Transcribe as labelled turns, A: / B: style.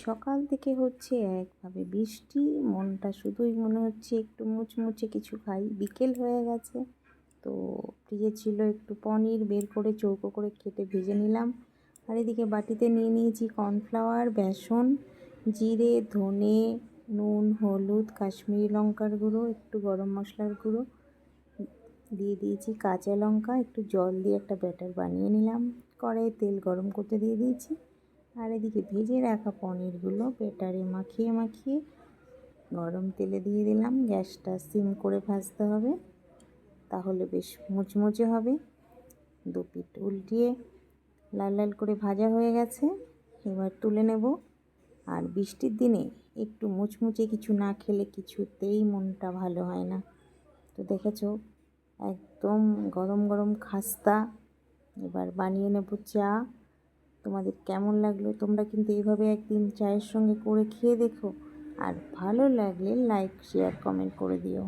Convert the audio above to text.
A: সকাল থেকে হচ্ছে একভাবে বৃষ্টি, মনটা শুধুই মনে হচ্ছে একটু মুচমুচে কিছু খাই। বিকেল হয়ে গেছে, তো ফ্রিজে ছিল একটু পনির, বের করে চৌকো করে কেটে ভেজে নিলাম। আর এদিকে বাটিতে নিয়ে নিয়েছি কর্নফ্লাওয়ার, বেসন, জিরে, ধনে, নুন, হলুদ, কাশ্মীরি লঙ্কার গুঁড়ো, একটু গরম মশলার গুঁড়ো দিয়ে দিয়েছি, কাঁচা লঙ্কা, একটু জল দিয়ে একটা ব্যাটার বানিয়ে নিলাম। কড়াইয়ে তেল গরম করতে দিয়ে দিয়েছি। আর এদিকে ভেজে রাখা পনিরগুলো ব্যাটারে মাখিয়ে মাখিয়ে গরম তেলে দিয়ে দিলাম। গ্যাসটা সিম করে ভাজতে হবে, তাহলে বেশ মুচমুচে হবে। দু পিঠ উল্টিয়ে লাল লাল করে ভাজা হয়ে গেছে, এবার তুলে নেব। আর বৃষ্টির দিনে একটু মুচমুচে কিছু না খেলে কিছুতেই মনটা ভালো হয় না। তো দেখেছো, একদম গরম গরম খাস্তা। এবার বানিয়ে নেব চা। তোমাদের কেমন লাগলো? তোমরা কিন্তু এইভাবে একদিন চায়ের সঙ্গে করে খেয়ে দেখো, আর ভালো লাগলে লাইক, শেয়ার, কমেন্ট করে দিও।